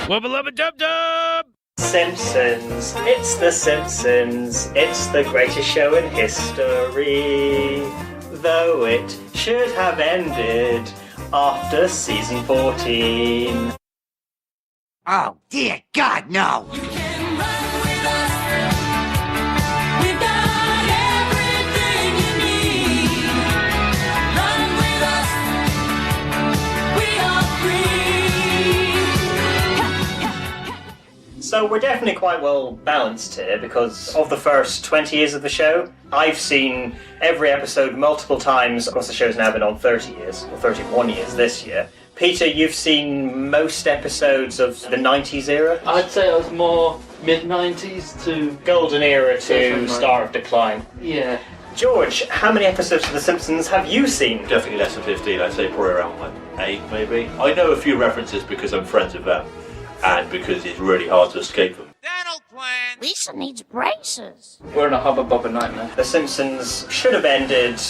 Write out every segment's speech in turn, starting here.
Wubba lubba dub dub! Simpsons. It's the Simpsons. It's the greatest show in history. Though it should have ended after season 14. Oh, dear God, no! You can run with us. We've got everything you need. Run with us. We are free. So we're definitely quite well balanced here because of the first 20 years of the show. I've seen every episode multiple times. Of course, the show's now been on 30 years, or 31 years this year. Peter, you've seen most episodes of the 90s era? I'd say I was more mid-90s to... Golden era to start of decline. Yeah. George, how many episodes of The Simpsons have you seen? Definitely less than 15, I'd say probably around like 8 maybe. I know a few references because I'm friends with them, and because it's really hard to escape them. Lisa needs braces. We're in a Hubba Bubba nightmare. The Simpsons should have ended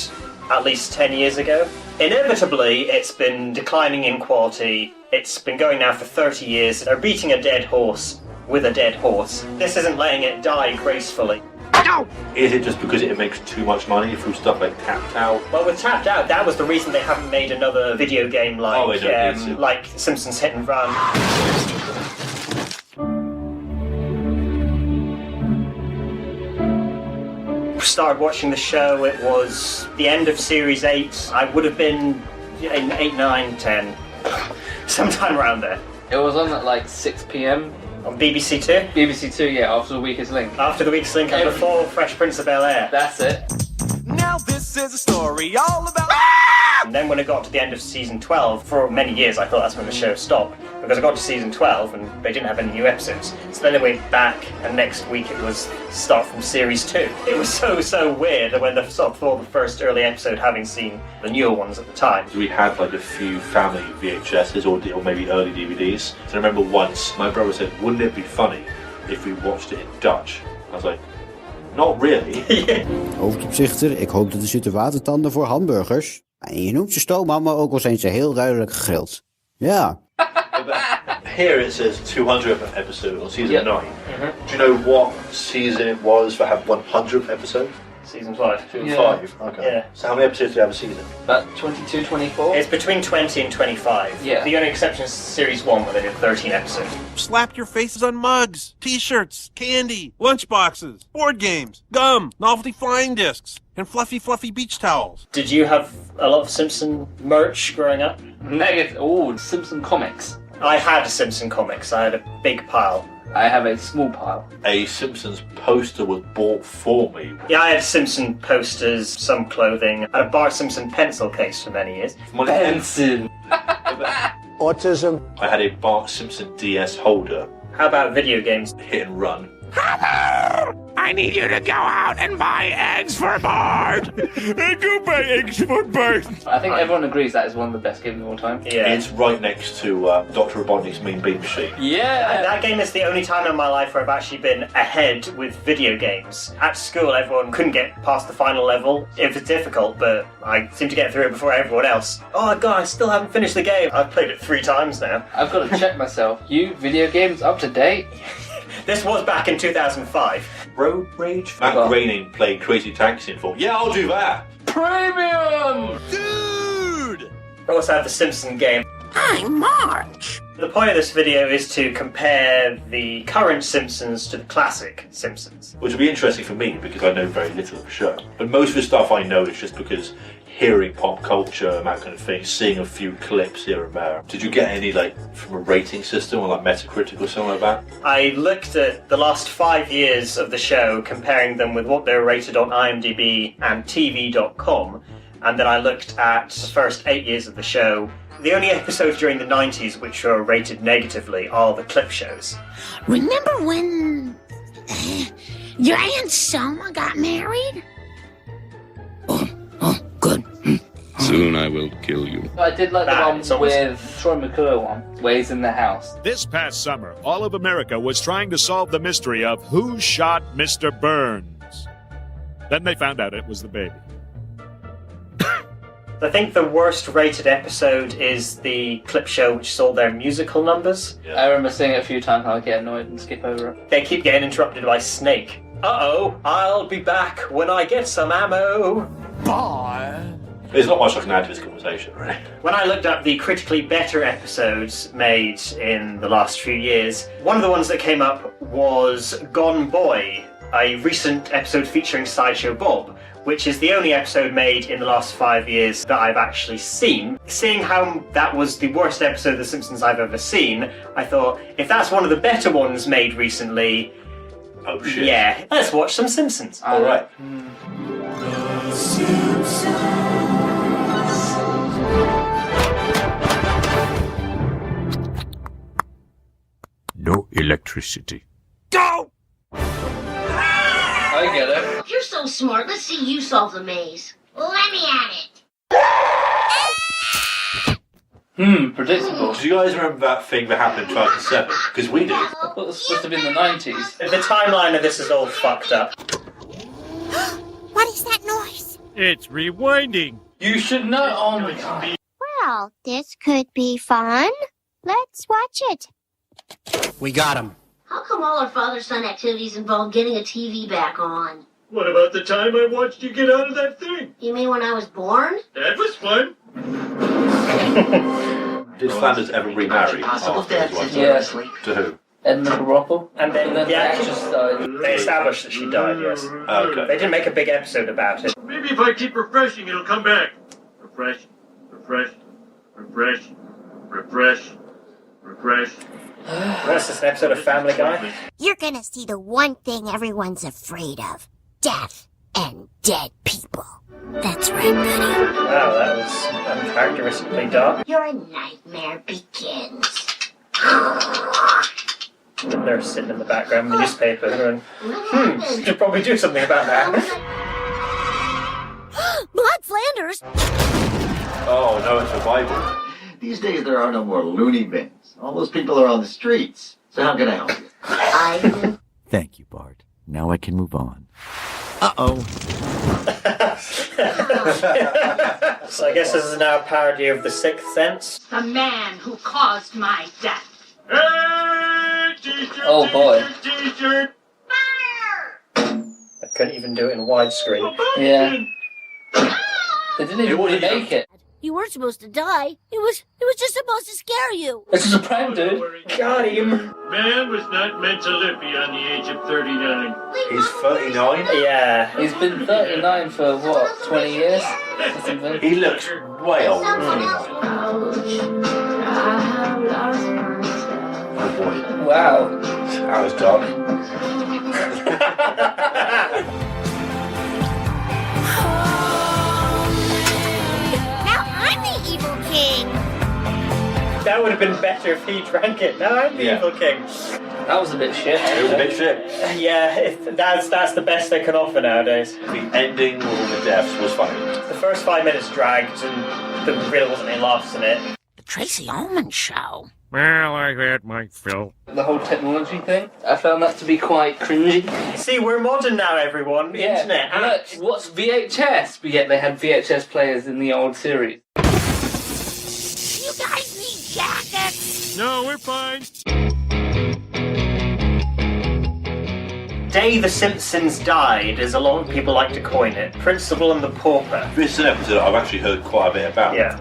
at least 10 years ago. Inevitably, it's been declining in quality. It's been going now for 30 years. They're beating a dead horse with a dead horse. This isn't letting it die gracefully. No! Is it just because it makes too much money through stuff like Tapped Out? Well, with Tapped Out, that was the reason they haven't made another video game like, they don't need to. like Simpsons Hit and Run. Started watching the show, it was the end of Series 8. I would have been 8, 9, 10, sometime around there. It was on at like 6 p.m. On BBC Two? BBC Two, yeah, after The Weakest Link. After The Weakest Link and before Fresh Prince of Bel-Air. That's it. Now this is a story all about... And then when it got to the end of season 12, for many years I thought that's when the show stopped. Because I got to season 12 and they didn't have any new episodes. So then they went back and next week it was start from series 2. It was so weird that when the first early episode, having seen the newer ones at the time. We had like a few family VHSs or maybe early DVDs. So I remember once my brother said, wouldn't it be funny if we watched it in Dutch? I was like, not really. Hoofdopzichter, ik hoop dat er zitten watertanden voor hamburgers. En je noemt ze stoomham, maar ook al zijn ze heel duidelijk gegrild. Ja. Here it says 200th episode on season 9. Mm-hmm. Do you know what season it was for having 100th episode? Season 5. Season Yeah. 5? Okay. Yeah. So how many episodes do you have a season? About 22, 24? It's between 20 and 25. Yeah. The only exception is series 1 where they did 13 episodes. Slap your faces on mugs, t-shirts, candy, lunchboxes, board games, gum, novelty flying discs, and fluffy beach towels. Did you have a lot of Simpson merch growing up? Negative. Oh, Simpson comics. I had Simpson comics. I had a big pile. I have a small pile. A Simpsons poster was bought for me. Yeah, I had Simpson posters, some clothing, and a Bart Simpson pencil case for many years. Benson. Autism. I had a Bart Simpson DS holder, How about video games? Hit and Run. I need you to go out and buy eggs for Bart! Go buy eggs for Bart! I think everyone agrees that is one of the best games of all time. Yeah. It's right next to Dr. Robotnik's Mean Bean Machine. Yeah! That game is the only time in my life where I've actually been ahead with video games. At school, everyone couldn't get past the final level. It was difficult, but I seemed to get through it before everyone else. Oh god, I still haven't finished the game. I've played it 3 times now. I've got to check myself. You, video games up to date? This was back in 2005. Road Rage? Matt Groening played Crazy Taxi in 4. Yeah, I'll do that! Premium! Dude! I also have the Simpson game. I'm Marge. The point of this video is to compare the current Simpsons to the classic Simpsons. Which will be interesting for me because I know very little of the show. But most of the stuff I know is just because hearing pop culture and that kind of thing, seeing a few clips here and there. Did you get any from a rating system or Metacritic or something like that? I looked at the last 5 years of the show, comparing them with what they were rated on IMDb and TV.com, and then I looked at the first 8 years of the show. The only episodes during the 90s which are rated negatively are the clip shows. Remember when your Aunt Selma got married? Oh, good. Soon I will kill you. I did like That, the it's one almost- with Troy McClure one, where he's in the house. This past summer, all of America was trying to solve the mystery of who shot Mr. Burns. Then they found out it was the baby. I think the worst rated episode is the clip show which sold their musical numbers. I remember seeing it a few times and I get annoyed and skip over it. They keep getting interrupted by Snake. Uh-oh, I'll be back when I get some ammo. There's not much I can add to this conversation, really. When I looked up the critically better episodes made in the last few years, one of the ones that came up was Gone Boy, a recent episode featuring Sideshow Bob, which is the only episode made in the last 5 years that I've actually seen. Seeing how that was the worst episode of The Simpsons I've ever seen, I thought, if that's one of the better ones made recently, Oh shit. yeah, let's watch some Simpsons. Alright. No electricity. Go! I get it. If you're so smart, let's see you solve the maze. Let me at it. Predictable. Do you guys remember that thing that happened in 2007? Because we do. I thought it was supposed to be in the 90s. The timeline of this is all fucked up. What is that noise? It's rewinding. You should know. Oh my god. Well, this could be fun. Let's watch it. We got him. How come all our father-son activities involve getting a TV back on? What about the time I watched you get out of that thing? You mean when I was born? That was fun. Did Flanders ever remarry? Possible after his deaths wife in Yeah. your sleep. To who? Edna Garoppolo. And then, the yeah, actress died. they established that she died, yes. They Okay. didn't make a big episode about it. Maybe if I keep refreshing, it'll come back. Refresh, refresh, refresh, refresh, refresh. What's this, an episode of Family Guy? You're gonna see the one thing everyone's afraid of. Death and dead people. That's right, buddy. Wow, that was uncharacteristically dark. Your nightmare begins. They're sitting in the background with the newspaper and should probably do something about that. Blood Flanders! Oh no, it's a Bible. These days there are no more loony bins. All those people are on the streets. So how can I help you? I Thank you, Bart. Now I can move on. Uh-oh. So I guess this is now a parody of The Sixth Sense. The man who caused my death. Hey, t-shirt, Oh, boy. T-shirt. I couldn't even do it in widescreen. Yeah. They didn't even remake it. You weren't supposed to die. It was just supposed to scare you. This is a prank, dude. Got him. Man was not meant to live beyond the age of 39. He's 39. Yeah. He's been 39 for what, 20 years? Or something? He looks way older than 39. Oh boy. Wow. That was dark. Now I'm the evil king. That would have been better if he drank it. No, I'm the Yeah. evil king. That was a bit shit. It was a bit shit. Yeah, that's the best they can offer nowadays. The ending with all the deaths was funny. The first 5 minutes dragged and there really wasn't any laughs in it. The Tracy Ullman Show. Well, I had my fill. The whole technology thing, I found that to be quite cringy. See, we're modern now, everyone. The internet. Look, what's VHS? But yet they had VHS players in the old series. You guys need jackets. No, we're fine. Day the Simpsons died, as a lot of people like to coin it. Principal and the Pauper. This is an episode I've actually heard quite a bit about. Yeah.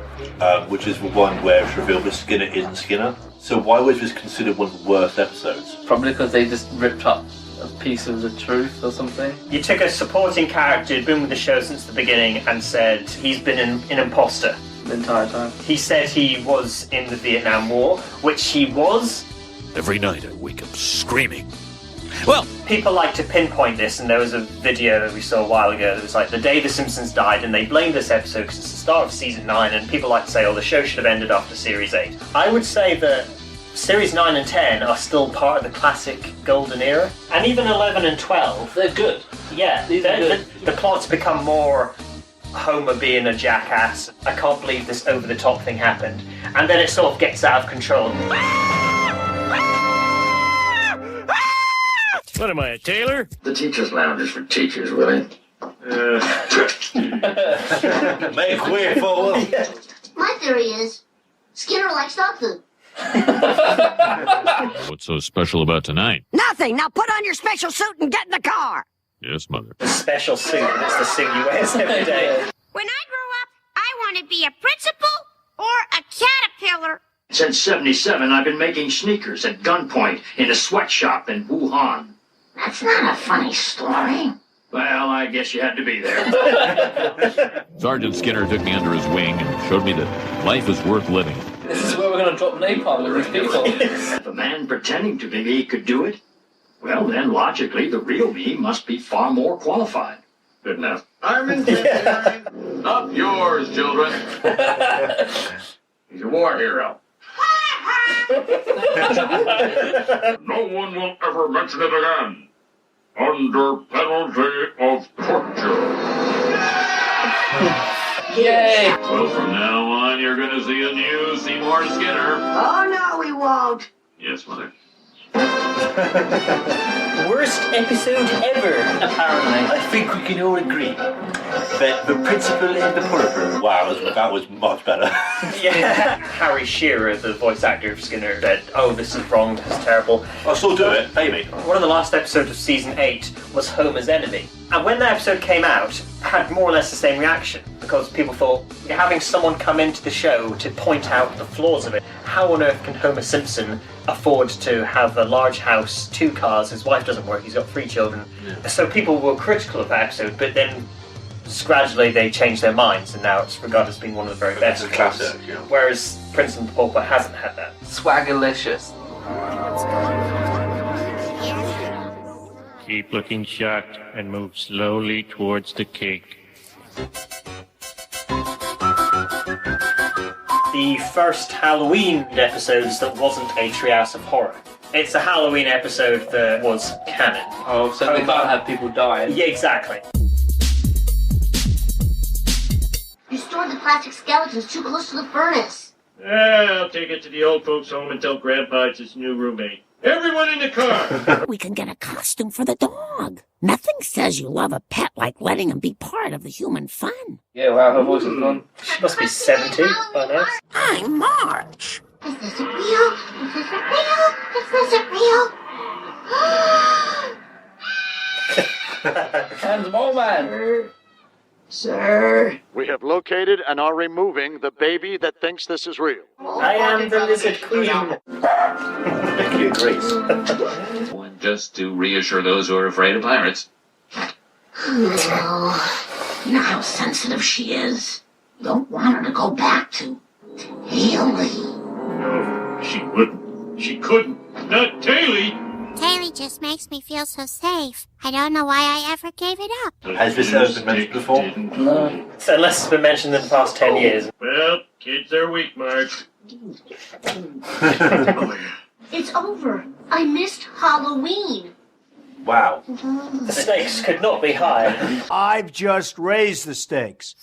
Which is the one where it's revealed that Skinner isn't Skinner. So why was this considered one of the worst episodes? Probably because they just ripped up a piece of the truth or something. You took a supporting character who'd been with the show since the beginning and said he's been an imposter. The entire time. He said he was in the Vietnam War, which he was. Every night I wake up screaming. Well, People like to pinpoint this, and there was a video that we saw a while ago that was like the day the Simpsons died, and they blamed this episode because it's the start of season 9, and people like to say, oh, the show should have ended after series 8. I would say that series 9 and 10 are still part of the classic golden era, and even 11 and 12, They're good. yeah, These are good. the plots become more Homer being a jackass. I can't believe this over-the-top thing happened, and then it sort of gets out of control. what am I, a tailor? The teacher's lounge is for teachers, Willie. Make way for Will. My theory is Skinner likes dog food. What's so special about tonight? Nothing. Now put on your special suit and get in the car. Yes, Mother. The special suit, that's the suit you wear every day. When I grow up, I want to be a principal or a caterpillar. Since 77, I've been making sneakers at gunpoint in a sweatshop in Wuhan. That's not a funny story. Well, I guess you had to be there. Sergeant Skinner took me under his wing and showed me that life is worth living. This is where we're going to drop napalm with these people. If a man pretending to be me could do it, well, then logically the real me must be far more qualified. Good enough. I'm in 59. Up yours, children. He's a war hero. No one will ever mention it again. Under penalty of torture. Yay! Well, from now on, you're going to see a new Seymour Skinner. Oh, no, we won't. Yes, Mother. Worst episode ever, apparently. I think we can all agree that the principal and the Pauper. Wow, that was much better. Yeah. Harry Shearer, the voice actor of Skinner, said, "Oh, this is wrong, this is terrible." I'll still do it, pay me. One of the last episodes of season 8 was Homer's Enemy. And when that episode came out, I had more or less the same reaction, because people thought, you're having someone come into the show to point out the flaws of it. How on earth can Homer Simpson afford to have a large house, 2 cars, his wife doesn't work, he's got 3 children. Yeah. So people were critical of that episode, but then gradually they changed their minds, and now it's regarded as being one of the very best. It's a classic, yeah. Whereas Prince and the Pauper hasn't had that. Swaggerlicious. Keep looking shocked and move slowly towards the cake. The first Halloween episodes that wasn't a Treehouse of Horror. It's a Halloween episode that was canon. Oh, so they can't have people die. Yeah, exactly. You stored the plastic skeletons too close to the furnace. I'll take it to the old folks' home and tell Grandpa it's his new roommate. Everyone in the car! We can get a costume for the dog. Nothing says you love a pet like letting him be part of the human fun. Yeah, wow, her voice is gone. She must be 70 by now. I'm March. Is this a real? Is this a real? Is this a real? Hands more, man. Sir. We have located and are removing the baby that thinks this is real. I am the Lizard Queen. Mickey agrees. Just to reassure those who are afraid of pirates. Oh, you know how sensitive she is. Don't want her to go back to Haley. No, she wouldn't. She couldn't. Not Taylor. Taylor just makes me feel so safe. I don't know why I ever gave it up. Has this ever been mentioned before? No. So unless it's been mentioned in the past 10 years. Well, kids are weak, Marge. It's over. I missed Halloween. Wow. The stakes could not be higher. I've just raised the stakes.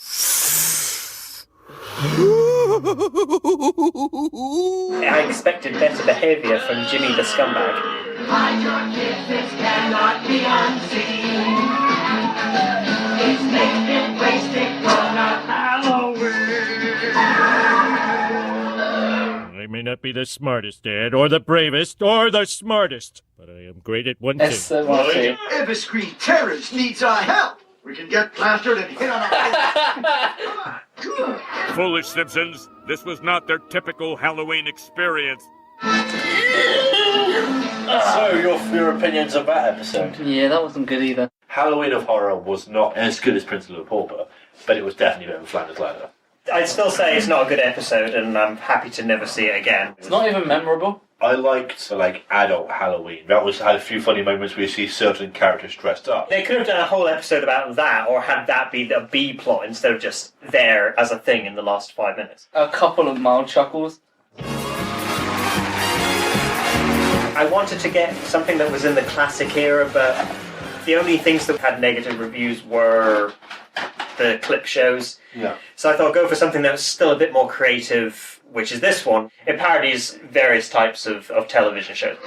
I expected better behaviour from Jimmy the Scumbag. Hide your kids, this cannot be unseen. It's made it wasted for not Halloween. I may not be the smartest dad, or the bravest, or the smartest, but I am great at one thing. Everscreen Terrors needs our help. We can get plastered and hit on our Foolish Simpsons. This was not their typical Halloween experience. So, your opinions of that episode? Yeah, that wasn't good either. Halloween of Horror was not as good as Prince and the Pauper, but it was definitely better than Flanders Ladder. I'd still say it's not a good episode, and I'm happy to never see it again. It's not even memorable. I liked adult Halloween. That had a few funny moments where you see certain characters dressed up. They could have done a whole episode about that, or had that be the B plot instead of just there as a thing in the last 5 minutes. A couple of mild chuckles. I wanted to get something that was in the classic era, but the only things that had negative reviews were the clip shows. Yeah. So I thought I'd go for something that was still a bit more creative, which is this one. It parodies various types of television shows.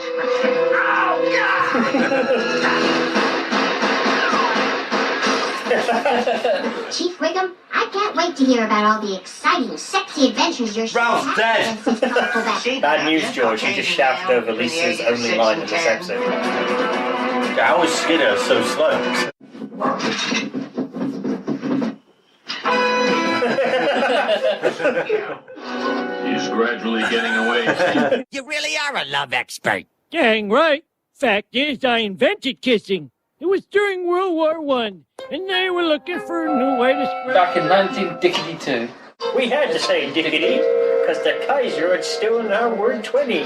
Chief Wiggum, I can't wait to hear about all the exciting, sexy adventures you're Ralph's dead. Bad news, George. You just shouted over Lisa's only line in this episode. How is Skinner so slow? He's gradually getting away. You really are a love expert. Dang right. Fact is, I invented kissing. It was during World War One, and they were looking for a new way to spread. Back in 1962. We had to say dickety, because the Kaiser had stolen our word 20.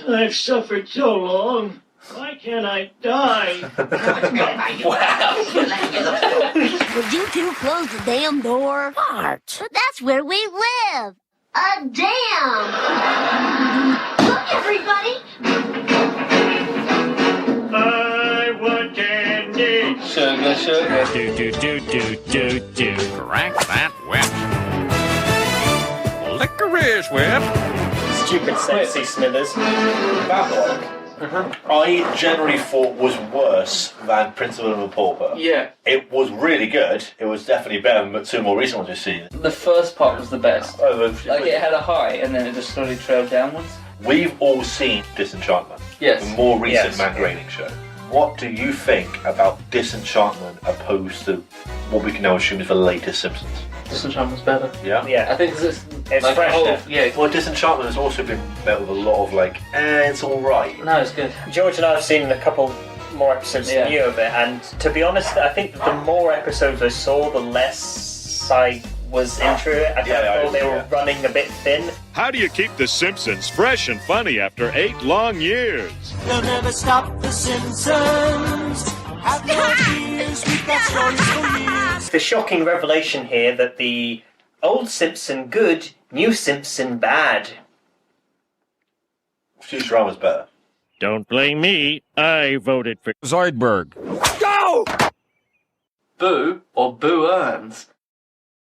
I've suffered so long. Why can't I die? Wow. Would you two close the damn door? Art. But that's where we live. A dam! Look, everybody! I want candy. Sugar, sugar. Do. Crack that whip. Licorice whip. Stupid sexy Smithers. That one. I generally thought was worse than Principal and Pauper. Yeah. It was really good. It was definitely better than the two more recent ones we've seen. The first part was the best. Oh, Like it had a high and then it just slowly trailed downwards. We've all seen Disenchantment. Yes. The more recent Yes. Matt Groening show. What do you think about Disenchantment opposed to what we can now assume is the latest Simpsons? Disenchantment's better. Yeah? Yeah. I think it's It's fresher. yeah. Well, Disenchantment has also been met with a lot of it's alright. No, it's good. George and I have seen a couple more episodes Yeah. than you of it, and to be honest, I think the more episodes I saw, the less I was into it. I thought they were running a bit thin. How do you keep The Simpsons fresh and funny after 8 long years? They'll never stop the Simpsons. Have no fears, we've got stories for years. The shocking revelation here that the old Simpson good, new Simpson bad. Futurama's better. Don't blame me. I voted for Zoidberg. Boo or Boo Earns.